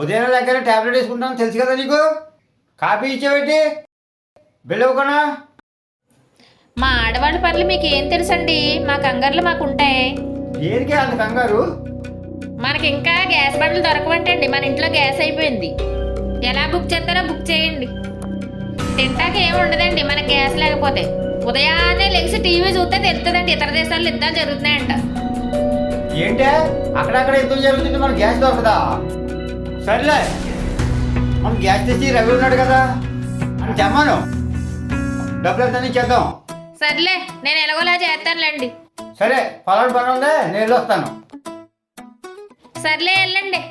ఉదయం దగ్గర ట్యాబ్లెట్ వేసుకుంటాను తెలుసు కదా నీకు. కాఫీ ఇచ్చేవేంటి బిల్ ఇవ్వకనా? మా ఆడవాళ్ళ పనులు మీకు ఏం తెలుసండి? మా కంగారులు మాకుంటాయి. దేనికి అంత కంగారు? మనకి ఇంకా గ్యాస్ బండ్లు దొరకవంటండి. మన ఇంట్లో గ్యాస్ అయిపోయింది. ఎలా బుక్ చేస్తారో బుక్ చేయండి. తింటాక ఏమి ఉండదండి మనకి గ్యాస్ లేకపోతే. ఉదయాన్నే లెగిసి టీవీ చూస్తే తెలుస్తుందండి ఇతర దేశాల్లో యుద్ధాలు జరుగుతున్నాయంట. ఏంటే అక్కడక్కడ యుద్ధం జరుగుతుంది, మన గ్యాస్ దొరకదా? సరేలే, మనం గ్యాస్ తెచ్చి రవి ఉన్నాడు కదా అని చెప్పాను, డబ్బులు ఎంత చేద్దాం. సర్లే, నేను ఎలాగోలా చేస్తానులేండి. సరే, పలాడు పని ఉందే, నేను వెళ్ళొస్తాను. సర్లే, వెళ్ళండి.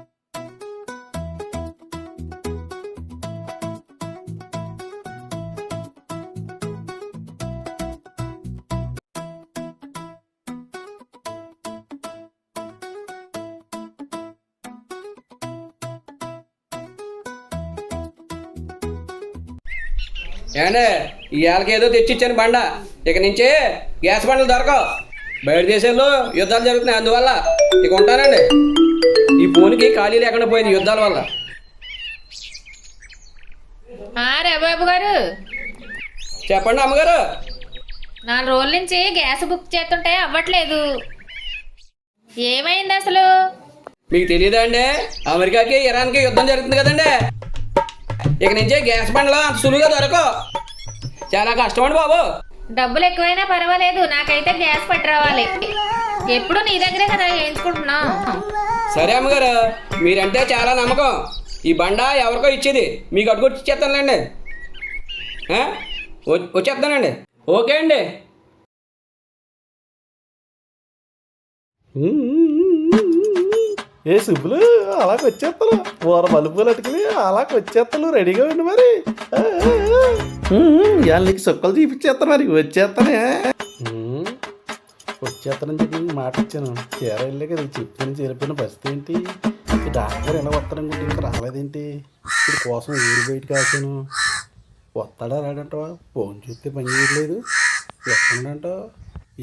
ఏమండే ఇవాళకి ఏదో తెచ్చిచ్చాను బండ, ఇక నుంచే గ్యాస్ బండలు దొరకవు. బయట దేశాల్లో యుద్ధాలు జరుగుతున్నాయి, అందువల్ల ఇక ఉంటానండి. ఈ ఫోన్కి ఖాళీ లేకుండా పోయింది యుద్ధాల వల్ల. రవిబాబు గారు చెప్పండి అమ్మగారు. 4 రోజుల నుంచి గ్యాస్ బుక్ చేస్తుంటే అవ్వట్లేదు. ఏమైంది అసలు? మీకు తెలియదా అండి, అమెరికాకి ఇరాన్కి యుద్ధం జరుగుతుంది కదండి. ఇక నుంచే గ్యాస్ బండ్లు అంత సులువుగా దొరకవు, చాలా కష్టం అండి బాబు. డబ్బులు ఎక్కువైనా పర్వాలేదు, నాకైతే గ్యాస్ పట్టి రావాలి. ఎప్పుడు నీ దగ్గరే కదా చేయించుకుంటున్నాం. సరే అమ్మగారు, మీరంటే చాలా నమ్మకం. ఈ బండ ఎవరికో ఇచ్చేది మీకు అడుగుచ్చి ఇచ్చేస్తానులేండి. వచ్చేస్తానండి. ఓకే అండి. ఏ సుబ్బులు అలాగ వచ్చేస్తాను, ఊర మలుపులు అటుకుని అలాగ వచ్చేస్తాను, రెడీగా ఉండి మరి. ఇవాళ నీకు సుక్కలు చూపించేస్తాను, మరి వచ్చేస్తానే. వచ్చేస్తానని చెప్పి మాట ఇచ్చాను, చీర వెళ్ళే కదా చెప్తాను. చేరిపోయిన పరిస్థితి ఏంటి? ఈ డాక్టర్ ఎలా వస్తాడనుకుంటే ఇంకా రాలేదేంటి? వీడి కోసం ఊరు బయట కాసాను. వస్తాడా రాడంటావా? ఫోన్ చూస్తే పని చేయట్లేదు. ఎక్కడంటావు?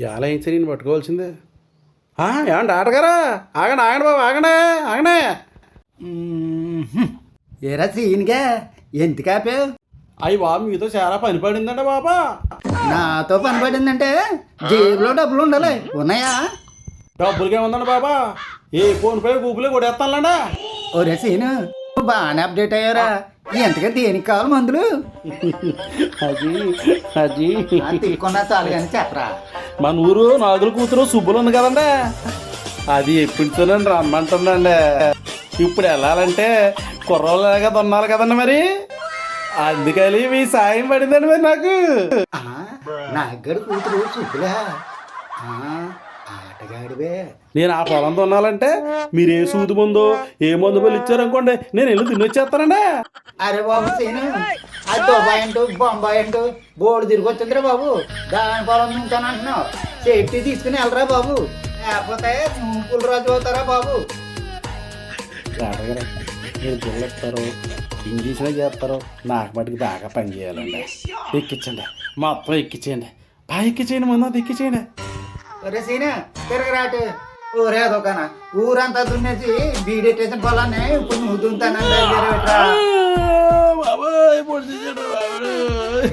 ఇవాళ ఏం సరే నేను పట్టుకోవాల్సిందే. ఏమండి ఆటగారా? ఆగండి ఆగండి బాబు, ఆగండి ఆగండి. ఏరా సీన్గా ఎందుకు ఆపావు? అయ్యి బాబు, మీతో చాలా పని పడిందండి బాబా. నాతో పని పడిందంటే జేబులో డబ్బులు ఉండాలి, ఉన్నాయా? డబ్బులకి ఏముందండి బాబా, ఏ ఫోన్ పే గూగుల్ కొడేస్తానులేండి. ఒరే సీను, బాగానే అప్డేట్ అయ్యారా? ఎంతగా దేనికి కావాలి మందులు? అది అది తీసుకున్నా చాలు కానీ చెప్పరా. మన ఊరు నాగుల కూతురు సుబ్బులు ఉంది కదండి, అది ఎప్పుడుతోనండి రమ్మంటుందండి. ఇప్పుడు వెళ్ళాలంటే కుర్రోళ్ళగా దున్నాలి కదండి, మరి అందుకని మీ సాయం పడిందండి మరి నాకు. నాగడు కూతురు సుబ్బులా? ఆటగాడివే. నేను ఆ పొలం దున్నాలంటే మీరు ఏ సూది ముందో ఏ మందు పళ్ళు ఇచ్చారనుకోండి, నేను వెళ్ళి తినొచ్చేస్తానండి. అరే బాబు సీను, అది దుబాయ్ అంటూ బొంబాయి అంటూ బోర్డు తిరిగి వచ్చిందిరా బాబు. దాని పొలం ఉంటానంటున్నావు, సేఫ్టీ తీసుకుని వెళ్ళరా బాబు, లేకపోతే నువ్వులు రాజు అవుతారా బాబు. అడగరా, మీరు గుళ్ళెత్తారు, ఇంగ్లీష్లో చేస్తారు, నాకు మటుకు బాగా పని చేయాలండి. ఎక్కించండి, మొత్తం ఎక్కించేయండి, బాగా ఎక్కించేయండి, ముందు అది ఎక్కించేయండి. ఒరే సీను, తిరగరాటు. ఊరే అదొకనా, ఊరంతా దున్నేసి బీడెట్టేసిన పొలాన్ని ఇప్పుడు నువ్వు దున్నుతానండి.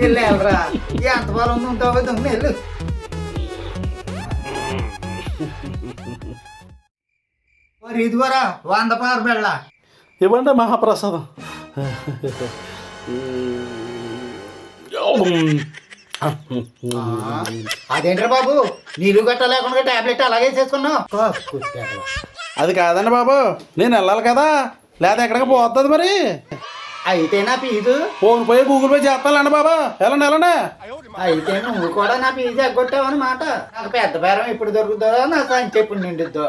వెళ్ళరా, ఎంత పొలం దున్నుతావో దున్ని వెళ్ళు. ఇదిగోరా 100 పారు బెళ్ళ. ఇవ్వండి మహాప్రసాదం. అదేంట్రా బాబు, నీళ్ళు గట్ట లేకుండా టాబ్లెట్ అలాగే చేసుకున్నావు? అది కాదండి బాబు, నేను వెళ్ళాలి కదా, లేదా ఎక్కడికి పోతుంది మరి. అయితే నా fees phone pay Google pay చేస్తానండి బాబా, వెళ్ళండి వెళ్ళండి. అయితే నువ్వు కూడా నా ఫీజు ఎగ్గొట్టావు అనమాట. నాకు పెద్ద బేరం ఎప్పుడు దొరుకుతుందో, నా సంచి ఎప్పుడు నిండుద్దో.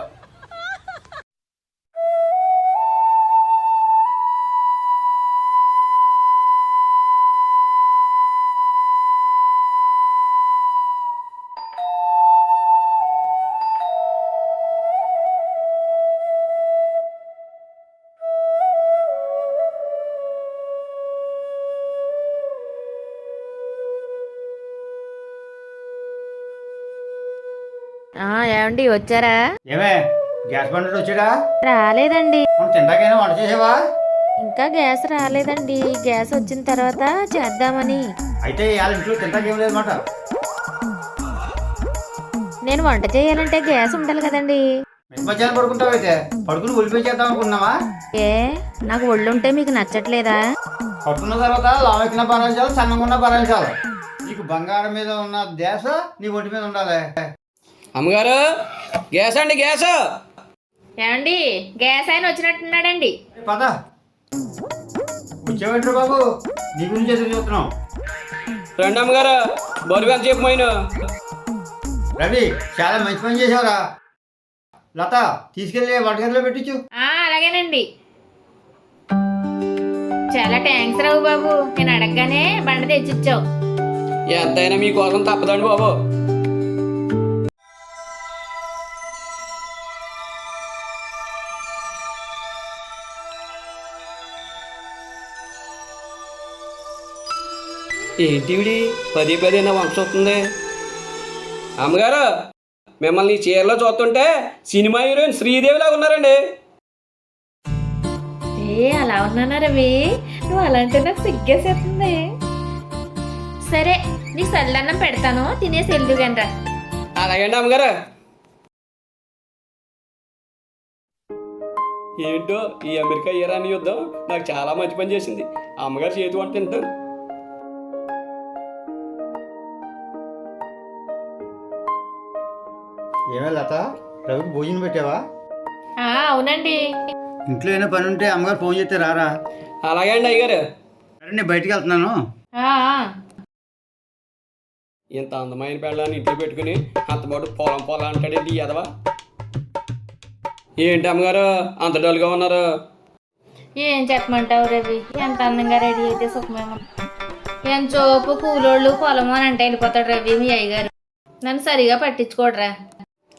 ఏమండి వచ్చారా? ఏమే గ్యాస్ బండి వచ్చాడా? రాలేదండి. మనం తిందాకైనా వంట చేసావా? ఇంకా గ్యాస్ రాలేదండి. గ్యాస్ వచ్చిన తర్వాత చేద్దామని. అయితే వాళ్ళ ఇంట్లో తింటాకేం లేదన్నమాట. నేను వంట చేయాలంటే గ్యాస్ ఉండాలి కదండి. మధ్యాహ్నం పడుకుంటావు అయితే పడుకుని ఒలిపోయి చేద్దాం అనుకున్నావా? ఏ నాకు ఒళ్ళుంటే మీకు నచ్చట్లేదా? పట్టుకున్న తర్వాత లావెక్కిన భరించాలి, సన్నంగా ఉన్న భరించాలి. నీకు బంగారం మీద ఉన్న ధ్యాస నీ ఒంటి మీద ఉండాలి. అమ్మగారు గ్యాస్ అండి, గ్యాస్. ఏమండి గ్యాస్ ఆయన వచ్చినట్టున్నాడండి. పద వచ్చేవంటారు బాబు, నీ గురించి ఎదురు చూస్తున్నాం. రండి అమ్మగారు, బరువు ఎంత చెప్పు మైను. రవి చాలా మంచి పని చేసావురా. లత తీసుకెళ్ళి వంటగదిలో పెట్టించు. అలాగేనండి. చాలా థ్యాంక్స్ రావు బాబు, నేను అడగగానే బండ తెచ్చిచ్చావు. ఎంతైనా మీకోసం తప్పదండి బాబు. ఏంటి ఇవిడి పదే పదే నా వంశ వస్తుంది. అమ్మగారు మిమ్మల్ని ఈ చీరలో చూస్తుంటే సినిమా హీరోయిన్ శ్రీదేవిలా ఉన్నారండి. అలా ఉన్నానా రవి? నువ్వు అలాంటి నాకు సిగ్గేసేస్తుంది. సరే నీకు సల్లన్నం పెడతాను, తినేసి వెళ్ళు గంట. అలాగండి అమ్మగారు. ఏంటో ఈ అమెరికా ఇరాన్ యుద్ధం నాకు చాలా మంచి పని చేసింది. అమ్మగారు చేతి వంట తింటాను. ఏమే లత, రవికి భోజనం పెట్టావా? అవునండి. ఇంట్లో ఏమైనా పని ఉంటే అమ్మగారు ఫోన్ చేస్తే రారా. అలాగే అండి అయ్యగారు. సరే నేను బయటికి వెళ్తున్నాను. ఇంత అందమైన పెళ్ళాన్ని ఇంట్లో పెట్టుకుని అంతపాటు పొలం పొలం అంటాడేంటి ఎదవా. ఏంటి అమ్మగారు అంత డల్గా ఉన్నారు? ఏం చెప్పమంటావు రవి, ఎంత అందంగా రెడీ అయితే సుఖమేమో. ఏం చోపు కూలోళ్ళు పొలము అని అంటే వెళ్ళిపోతాడు రవి మీ అయ్యగారు. నన్ను సరిగా పట్టించుకోడరా.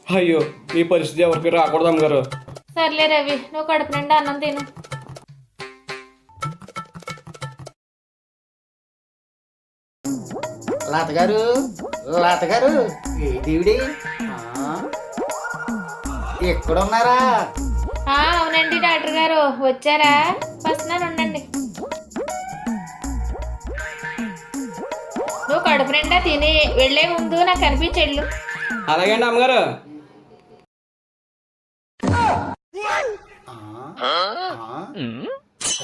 అయ్యో ఈ పరిస్థితి ఎవరికి రాకూడదు అమ్మగారు. సర్లే రవి, నువ్వు కడుపు నిండా అన్నం తిను. లతగారు, లతగారు దేవుడి ఎక్కడ ఉన్నారా? అవునండి డాక్టర్ గారు వచ్చారా? వస్తున్నాను ఉండండి. నువ్వు కడుపు నిండా తిని వెళ్ళే ముందు నాకు కనిపించెళ్ళు. అలాగే అండి అమ్మగారు.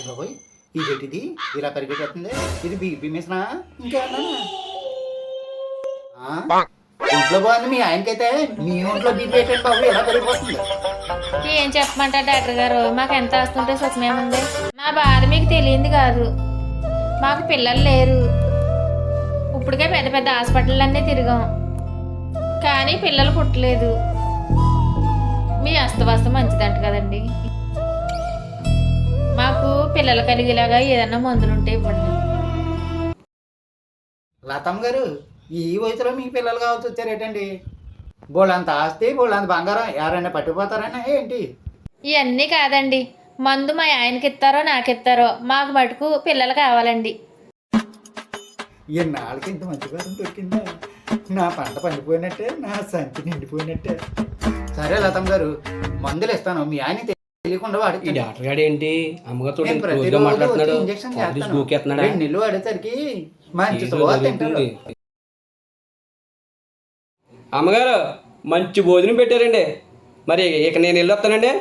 బాబోయ్ ఇదేంటిది ఇలా పరిగెట్టేస్తుంది? ఇది బీపీ మిషనా ఇంకేమన్నా? ఇంట్లో బాగుంది మీ ఆయనకైతే, మీ ఒంట్లో బీపీ అయితే బాబు ఎలా పెరిగిపోతుంది? ఏం చెప్పమంటారు డాక్టర్ గారు, మాకు ఎంత వస్తుంటే సుఖమేముంది. మా బాధ మీకు తెలియంది కాదు. మాకు పిల్లలు లేరు. ఇప్పటికే పెద్ద పెద్ద హాస్పిటల్లన్నీ తిరిగాం, కానీ పిల్లలు పుట్టలేదు. మీ అస్తవస్త మంచిదంట కదండి. మాకు పిల్లలు కలిగేలాగా ఏదన్నా మందులుంటే ఇవ్వండి. లతమ్మ గారు ఈ వయసులో మీ పిల్లలు కావాల్సి వచ్చారేటండి? బోళ్ళంత ఆస్తి బోళ్ళంత బంగారం ఎవరైనా పట్టుకుపోతారన్నా ఏంటి? ఇవన్నీ కాదండి, మందు మా ఆయనకి ఇస్తారో నాకు ఇస్తారో, మాకు మటుకు పిల్లలు కావాలండి. ఎన్నాళ్ళకి ఇంత మంచి పదం దొరికిందా? నా పంట పండిపోయినట్టే, నా సంచి నిండిపోయినట్టే. సరే లతమ్మ గారు మందులు ఇస్తాను, మీ ఆయన తెలియకుండా ఈ డాక్టర్ గారు ఏంటి అమ్మగారు ఇంజక్షన్ చేస్తాను. 2 నెలలు వాడేసరికి మంచి సువార్త తింటారు. అమ్మగారు మంచి భోజనం పెట్టారండి. మరి ఇక నేను వెళ్ళొస్తానండి.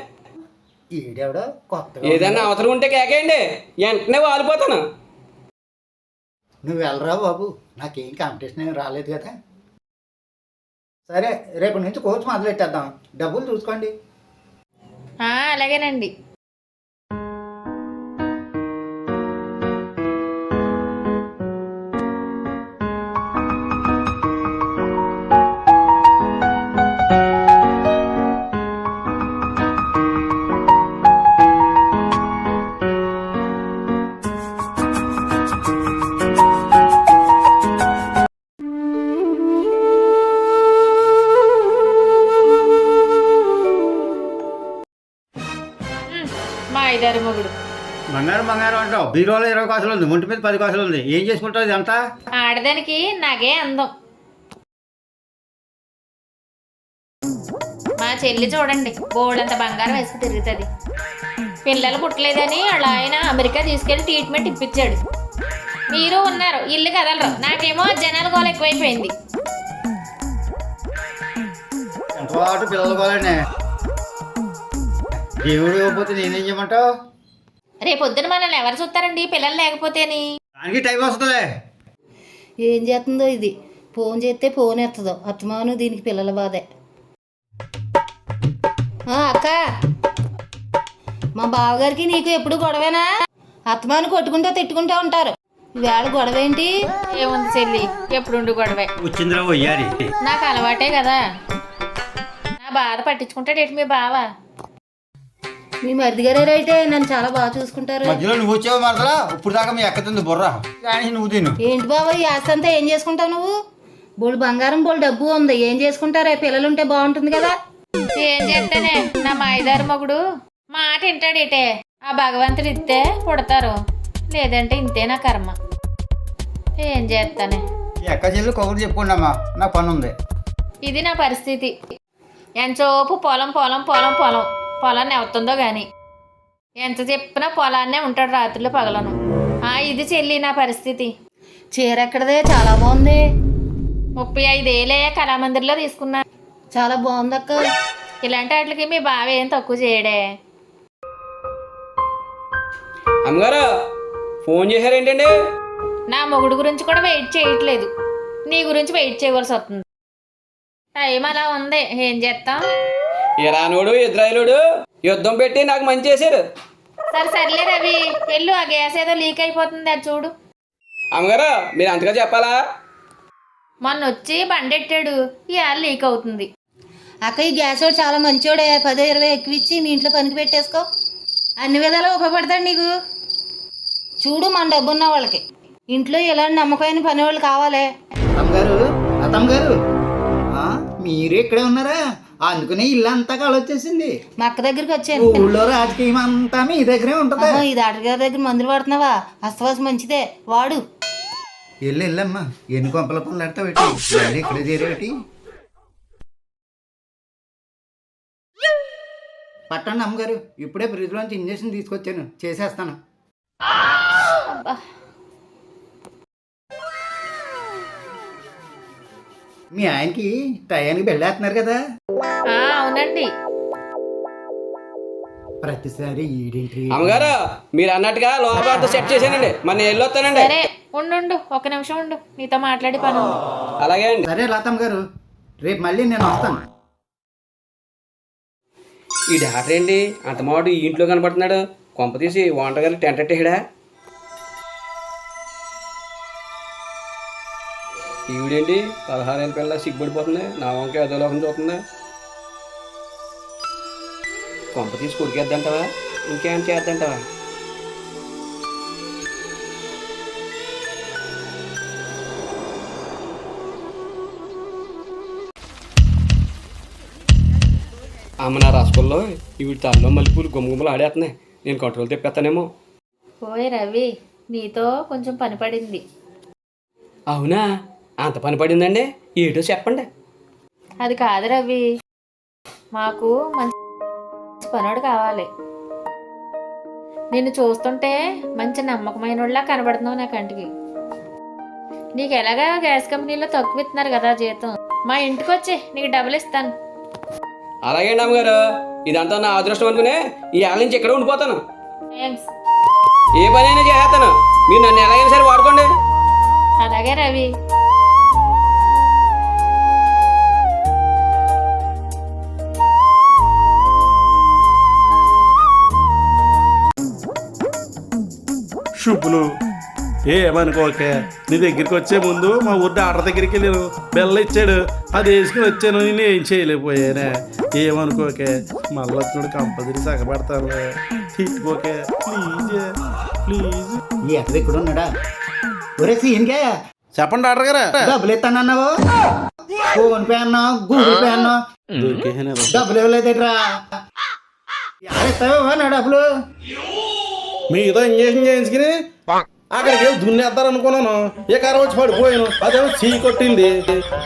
ఈడెవడో కొత్తగా ఏదైనా అవసరం ఉంటే కేకేయండి, వెంటనే వాలిపోతాను. నువ్వు వెళ్ళరా బాబు, నాకేం కాంపిటీషన్ ఏం రాలేదు కదా. సరే రేపటి నుంచి కోర్సు మొదలెట్టేద్దాం, డబ్బులు చూసుకోండి. అలాగేనండి. మా ఐదారు మొగుడు బంగారం బంగారం అంటావు, బీరోలో 20 కాసులు ఉంది, ఒంటి మీద 10 కాసులు ఉంది. ఏం చేసుకుంటావు ఇదంతా? ఆడదానికి నాగే అందం. మా చెల్లి చూడండి బోల్డంత బంగారం వేసుకు తిరుగుతుంది. పిల్లలు పుట్టలేదని వాళ్ళ ఆయన అమెరికా తీసుకెళ్లి ట్రీట్మెంట్ ఇప్పించాడు. మీరు ఉన్నారు, ఇల్లు కదలరు. నాకేమో జనాల గోల ఎక్కువైపోయింది. ఎంత పాటు పిల్లలు పోలేనే. దేవుడు ఇవ్వకపోతే నేనేం చేయమంటావు? రేపొద్దున మనల్ని ఎవరు చూస్తారండి పిల్లలు లేకపోతేని? దానికి టైం వస్తుందిలే. ఏం చేస్తుందో ఇది, ఫోన్ చేస్తే ఫోన్ ఎత్తదో. అత్తమాను దీనికి పిల్లల బాధే. అక్క, మా బావగారికి నీకు ఎప్పుడు గొడవేనా? అత్తమాను కొట్టుకుంటూ తిట్టుకుంటూ ఉంటారు. ఈవేళ గొడవ ఏంటి? ఏముంది చెల్లి, ఎప్పుడుండు గొడవే. వచ్చిందిరా వయ్యారి. నాకు అలవాటే కదా. నా బాధ పట్టించుకుంటాడేంటి మీ బావ? మీ మరిది గారు అయితే నన్ను చాలా బాగా చూసుకుంటారు. మధ్యలో నువ్వు వచ్చావు మరదలా. ఇప్పుడు దాకా మీ ఎక్కతుంది బుర్ర, కానీ నువ్వు తిను. ఏంటి బావ ఈ ఆస్తి అంతా ఏం చేసుకుంటావు నువ్వు? బోళ్ళు బంగారం బోళ్ళు డబ్బు ఉంది, ఏం చేసుకుంటారే? పిల్లలు ఉంటే బాగుంటుంది కదా. ఏం చేస్తేనే నా మాయదారి మొగుడు మాట వింటాడేటే. ఆ భగవంతుడు ఇస్తే పుడతారు, లేదంటే ఇంతే నా కర్మ. ఏం చేస్తానే. ఈ ఎక్క చెల్లి కబురు చెప్పుకోండమ్మా, నాకు పని ఉంది. ఇది నా పరిస్థితి. ఎంతసేపు పొలం పొలం పొలం పొలం పొలాన్ని అవుతుందో గాని ఎంత చెప్పినా పొలాన్నే ఉంటాడు రాత్రులు పగలను. ఇది చెల్లి నా పరిస్థితి. చీర ఎక్కడదే? చాలా బాగుంది. 35,000 కళామందిర్లో తీసుకున్నా. చాలా బాగుంది అక్క. ఇలాంటి వాటికి మీ బావ ఏం తక్కువ చేయడే. అమ్మగారు ఫోన్ చేశారేంటండి? నా మొగుడు గురించి కూడా వెయిట్ చేయట్లేదు, నీ గురించి వెయిట్ చేయవలసి వస్తుంది. టైం అలా ఉంది, ఏం చేస్తాం. ఇరానోడు ఇజ్రాయిలోడు యుద్ధం పెట్టి నాకు మంచి చేశారు. సర్లే రవి, వెళ్ళు. ఆ గ్యాస్ ఏదో లీక్ అయిపోతుంది, అది చూడు. అమ్మగారు మీరు అంతగా చెప్పాలా? మొన్న వచ్చి బండెట్టాడు, ఇవాళ లీక్ అవుతుంది. అక్క, ఈ గ్యాస్ వాడు చాలా మంచోడే. 10-20 ఎక్కువ ఇచ్చి మీ ఇంట్లో పనికి పెట్టేసుకో. అన్ని విధాలా ఉపయోగపడతాడు నీకు. చూడు, మన డబ్బు ఉన్న వాళ్ళకి ఇంట్లో ఇలాంటి నమ్మకమైన పని వాళ్ళు కావాలి. అత్తమ్మగారు మీరు ఇక్కడే ఉన్నారా? అందుకనే ఇల్లు అంతా కలొచ్చేసింది. మా అక్క దగ్గరికి వచ్చాను. ఊళ్ళో రాజకీయం అంతా మీ దగ్గరే ఉంటుంది. ఈ డాక్టర్ గారి దగ్గర మందులు వాడుతున్నావా? అస్తవాసం మంచిదే, వాడు. వెళ్ళమ్మా, ఎన్ని కొంపల పనులు ఆడతావు పెట్టి ఇక్కడే చేరేటి. పట్టండి అమ్మగారు, ఇప్పుడే ఫ్రిడ్జ్లోంచి ఇంజక్షన్ తీసుకొచ్చాను, చేసేస్తాను. మీ ఆయనకి టయానికి వెళ్ళేస్తున్నారు కదా? అవునండి. ప్రతిసారి ఈడింటి. అమ్మగారు మీరు అన్నట్టుగా లోపల సెట్ చేశానండి, మరి నేను వెళ్ళొస్తానండి. సరే ఉండు, ఒక నిమిషం ఉండు, నీతో మాట్లాడి పని ఉంది. అలాగే అండి. సరే లతమ్మ గారు, రేపు మళ్ళీ నేను వస్తాను. ఈ డాక్టర్ ఏంటి అంత మాడు ఈ ఇంట్లో కనపడుతున్నాడు? కొంప తీసి వంట గారు టెంట్ అట్టేడా? ఈవిడేంటి 16 ఏళ్ళ పిల్ల సిగ్గుపడిపోతుంది, నా వంక అదోలోకం చూస్తుంది. కొంప తీసి కొడికేద్దంటావా, ఇంకేం చేద్దంటావా? అమ్మ నా రాసుకొల్లో ఈవిడ తల్లో మల్లెపూలు గుమ్మగుమ్మలు ఆడేస్తున్నాయి, నేను కంట్రోల్ తెప్పేస్తానేమో. ఓయ్ రవి, నీతో కొంచెం పని పడింది. అవునా, అంత పని పడిందండి? ఏటో చెప్పండి. అది కాదు రవి, మాకు మంచి పనోడు కావాలి. నిన్ను చూస్తుంటే మంచి నమ్మకమైన వాళ్ళ కనబడుతున్నావు నా కంటికి. నీకు ఎలాగా గ్యాస్ కంపెనీలో తక్కువ ఇస్తున్నారు కదా జీతం, మా ఇంటికి వచ్చి నీకు డబ్బులు ఇస్తాను. అలాగే అండి అమ్మగారు, ఇదంతా నా అదృష్టం అనుకునే ఈ ఏళ్ళ నుంచి ఎక్కడ ఉండిపోతాను. థ్యాంక్స్. ఏ పని అయినా చేస్తాను, మీరు నన్ను ఎలాగైనా సరే వాడుకోండి. అలాగే రవి. శుభ్లు ఏమనుకోకే, నీ దగ్గరికి వచ్చే ముందు మా ఊరి డాక్టర్ దగ్గరికి వెళ్ళాను, బెల్ల ఇచ్చాడు, అది వేసుకుని వచ్చాను. నేను ఏం చేయలేకపోయానే. ఏమనుకోకే, మళ్ళీ వచ్చినప్పుడు కంపల్సరీ సగపడతానులే, తిట్టుకోకే ప్లీజ్ ప్లీజ్. ఈ ఎక్కడ ఇక్కడ ఉన్నాడా? ఒరే సీన్కే చెప్పండి డాక్టర్ గారు. డబ్బులు ఇస్తానన్నావు, ఫోన్ పే అన్నావు, గూగుల్ పే అన్నావు, డబ్బులు ఇవ్వలేదేట్రా? ఇస్తావా నా డబ్బులు? మీతో ఇంజక్షన్ చేయించుకుని అక్కడికి వెళ్ళి దున్నేద్దారు అనుకున్నాను, ఏ కారం వచ్చి పడిపోయాను, అదేమో చీ కొట్టింది.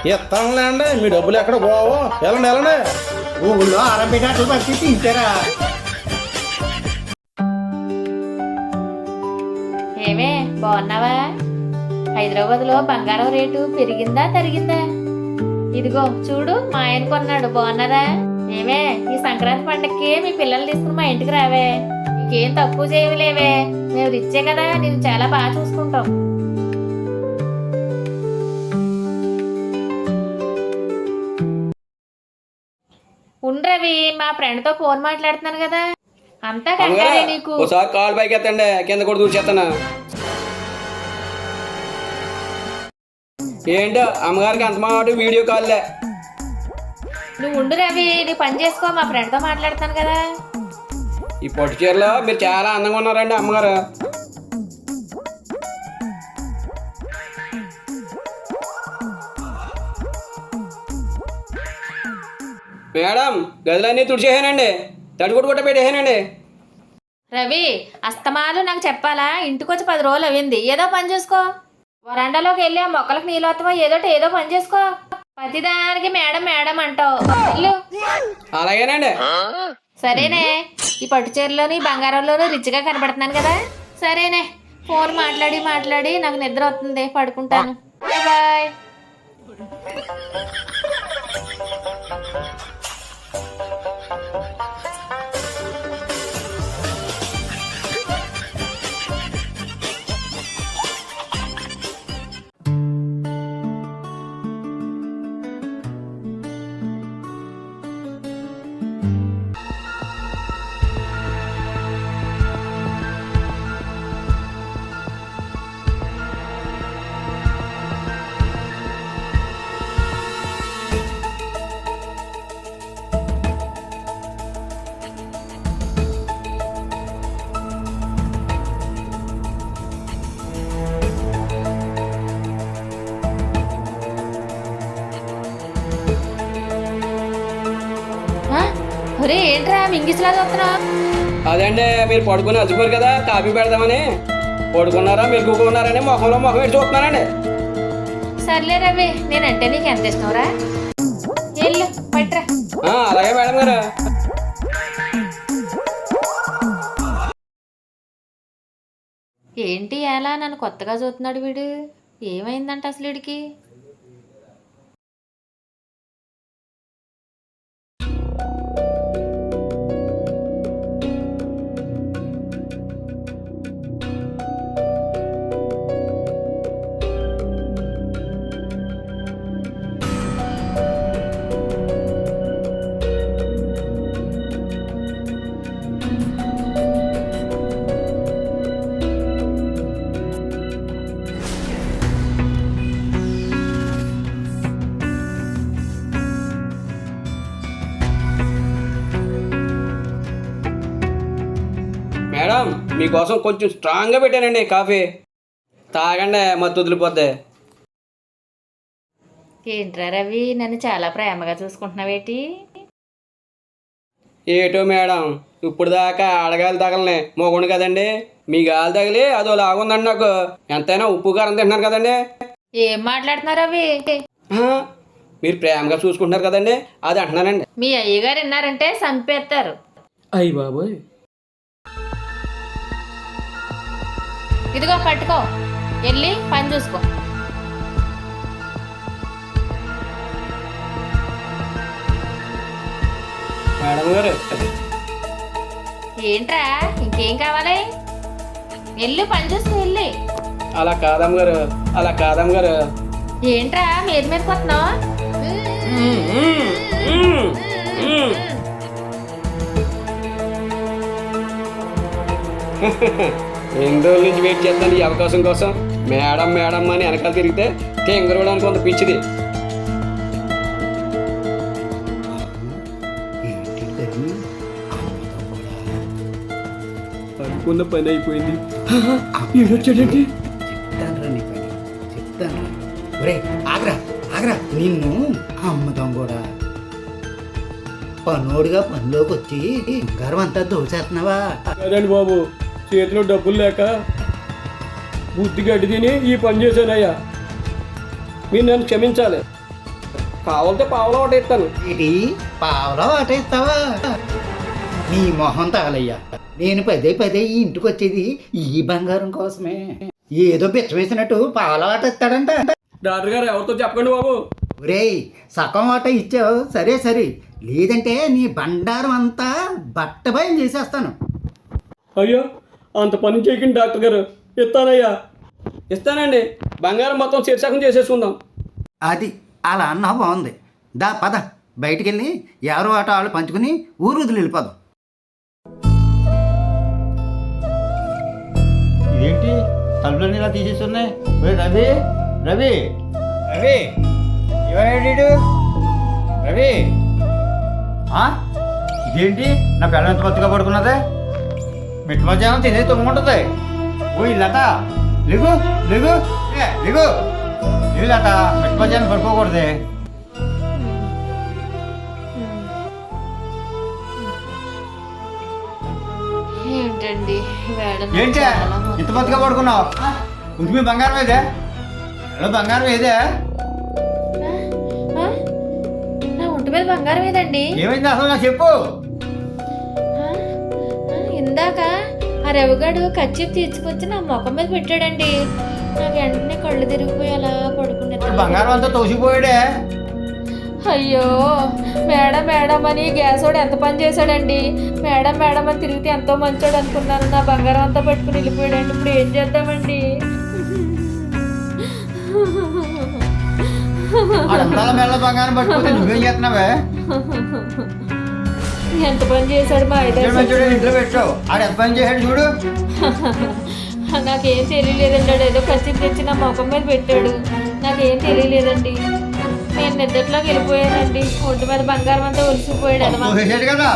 ఇస్తానులేండి, మీ డబ్బులు ఎక్కడ పోవో, వెళ్ళండి వెళ్ళండి. ఊళ్ళో ఆరంభ అట్లు పట్టి తింటారా? ఏమే బాగున్నావా? హైదరాబాద్లో బంగారం రేటు పెరిగిందా తరిగిందా? ఇదిగో చూడు మా ఆయన కొన్నాడు, బాగున్నదా? ఏమే ఈ సంక్రాంతి పండక్కి మీ పిల్లలు తీసుకుని మా ఇంటికి రావే, నీకేం తక్కువ చేయలేవే, మేము రిచ్చే కదా, నేను చాలా బాగా చూసుకుంటాం. ఉండ్రవి మా ఫ్రెండ్తో ఫోన్ మాట్లాడుతున్నాను కదా, అంతా కంగారే నీకు. ఒకసారి కాల్ పైకి ఎత్తండి, కింద కూడా దూచేస్తాను. ఏంటో అమ్మగారికి అంత మాట వీడియో కాల్లే. నువ్వు ఉండు రవి, నీ పని చేసుకో, మా ఫ్రెండ్తో మాట్లాడుతాను కదా. ఈ పట్టు చీరలో మీరు చాలా అందంగా ఉన్నారండి అమ్మగారు. మేడం గదులన్నీ తుడిచేసానండి, తడిగుడ్డు కూడా పెట్టేసానండి. రవి అస్తమాలు నాకు చెప్పాలా? ఇంటికొచ్చి 10 రోజులు అయింది, ఏదో పని చేసుకో. వరండాలోకి వెళ్ళి ఆ మొక్కలకు నీళ్ళు వస్తావా, ఏదో పని చేసుకో. ప్రతిదానికి మేడం మేడం అంటావు. ఇల్లు అలాగేనండి. సరేనే, ఈ పట్టు చీరలోని బంగారంలోని రిచ్గా కనబడుతున్నాను కదా. సరేనే, ఫోన్ మాట్లాడి నాకు నిద్ర వస్తుంది, పడుకుంటాను. Bye bye. ఒరే ఏంట్రా మింగిస్లా చూస్తున్నావు? అదండి మీరు పడుకుని అలసిపోరు కదా, కాఫీ పెడదామని. పడుకున్నారా మీరు కూకున్నారని మొహంలో మొహం పెట్టి చూస్తున్నానండి. సర్లే రవి, నేనంటే నీకు ఎంత ఇష్టంరా? వెళ్ళు పట్రా. అలాగే మేడం గారు. ఏంటి ఎలా నన్ను కొత్తగా చూస్తున్నాడు వీడు? ఏమైందంట అసలు వీడికి? మేడం మీకోసం కొంచెం స్ట్రాంగ్గా పెట్టానండి కాఫీ, తాగండి మత్తు వదిలిపోద్ది. ఏంట్రా రవి, నన్ను చాలా ప్రేమగా చూసుకుంటున్నావేటి? ఏటో మేడం, ఇప్పుడు దాకా ఆడగాలి తగలనే మోగుండు కదండి, మీ గాలి తగిలి అదో లాగుందండి నాకు. ఎంతైనా ఉప్పు కారం తింటున్నారు కదండి. ఏం మాట్లాడుతున్నారు రవి? మీరు ప్రేమగా చూసుకుంటున్నారు కదండి, అది అంటున్నానండి. మీ అయ్యగారు విన్నారంటే చంపేస్తారు. అయ్యి బాబోయ్. ఇదిగో పట్టుకో, వెళ్ళి పని చూసుకో. మేడం గారు ఏంట్రా ఇంకేం కావాలి? వెళ్ళు పని చూసుకో, వెళ్ళి. అలా కాదమ్మ గారు, అలా కాదమ్మ గారు. ఏంట్రా మీద కొత్తనావు? ఎన్ని రోజుల నుంచి వెయిట్ చేస్తాను ఈ అవకాశం కోసం. మేడం మేడం అని వెనకాల తిరిగితే తెంగరవడానికి కొంత పిచ్చిది. అనుకున్న పని అయిపోయింది. వచ్చాడండి. చెప్తాను ఒరే ఆగ్రా నిన్ను అమ్మదాం కూడా. పనోడుగా పనిలోకి వచ్చి గర్వం అంతా దోచేస్తున్నావా? అదండి బాబు, చేతిలో డబ్బులు లేక బుద్ధి గడ్డి తిని ఈ పని చేశానయ్యా. మీరు నన్ను క్షమించాలి. కావాలంటే పావులో ఒకటి ఇస్తాను. ఇది పావులో ఆటేస్తావా? నీ మొహం తగలయ్యా. నేను పదే పదే ఈ ఇంటికి వచ్చేది ఈ బంగారం కోసమే. ఏదో బిచ్చ వేసినట్టు పాలవాట ఇస్తాడంట. డాక్టర్ గారు ఎవరితో చెప్పకండి బాబు. ఒరేయ్, సగం వాట ఇచ్చావు సరే సరే, లేదంటే నీ బండారం అంతా బట్టబయలు చేసేస్తాను. అయ్యో అంత పని చేయకండి డాక్టర్ గారు. ఇస్తానయ్యా, ఇస్తానండి. బంగారం మొత్తం శీర్షకం చేసేసుకుందాం. అది అలా అన్నా బాగుంది. దా పద, బయటికి వెళ్ళి ఎవరు ఆట వాళ్ళు పంచుకుని ఊరు వదిలి వెళ్ళిపోదాం. ఇదేంటి తలుపులన్నీ ఇలా తీసేస్తున్నాయి? రవి రవి రవి ఇవేంటి రవి? ఇదేంటి నా పిల్లలు ఎంత కొత్తగా పడుకున్నదే? మిట్ట మధ్యాహ్నం తినేది తొమ్ముంటుంది. ఓ లత, లేగు లేగు లేగు లత, మిట్ట మధ్యాహ్నం పడుకోకూడదే. ఏంటండి ఏంటి ఇంత కొత్తగా పడుకున్నావు? ఇంటి బంగారం ఏదే? బంగారం ఏదే? నా ఒంటి మీద బంగారం ఏదండి? ఏమైంది అసలు నాకు చెప్పు. ఇందాక ఆ రవిగాడు కచ్చిప్ తీసుకొచ్చి నా ముఖం మీద పెట్టాడండి. నాకు వెంటనే కళ్ళు తిరిగిపోయి అలా పడుకునేది. బంగారం అంతా తోసిపోయాడే. అయ్యో మేడం మేడం అని గ్యాస్ వాడు ఎంత పని చేశాడండి. మేడం మేడం అని తిరిగితే ఎంతో మంచోడు అనుకున్నాను. నా బంగారం అంతా పట్టుకుని వెళ్ళిపోయాడండి. ఇప్పుడు ఏం చేద్దామండి? మెల్ల బంగారం పట్టుకుంటే నువ్వేం చేస్తున్నావే? ఎంత పని చేశాడు మా ఐదు. ఇంట్లో పెట్టావు, ఆడు ఎంత పని చేశాడు చూడు. నాకేం తెలియలేదండి. ఆడు ఏదో ఖర్చు తెచ్చి నా ముఖం మీద పెట్టాడు. నాకేం తెలియలేదండి. నేను నిద్రలోకి వెళ్ళిపోయానండి. ఒంటి మీద బంగారం అంతా ఒలిసిపోయాడు కదా.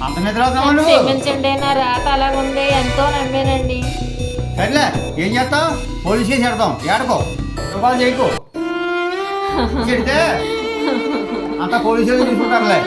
అంత నిద్ర క్షమించండి, నా రాత అలాగుంది. ఎంతో నమ్మానండి. సరేలే, ఏం చేస్తావు? పోలీస్ కేసు పెడతాం. ఏడకో తుపాలు చేయకు. చెడితే అంత పోలీసులు తీసుకుంటారులే.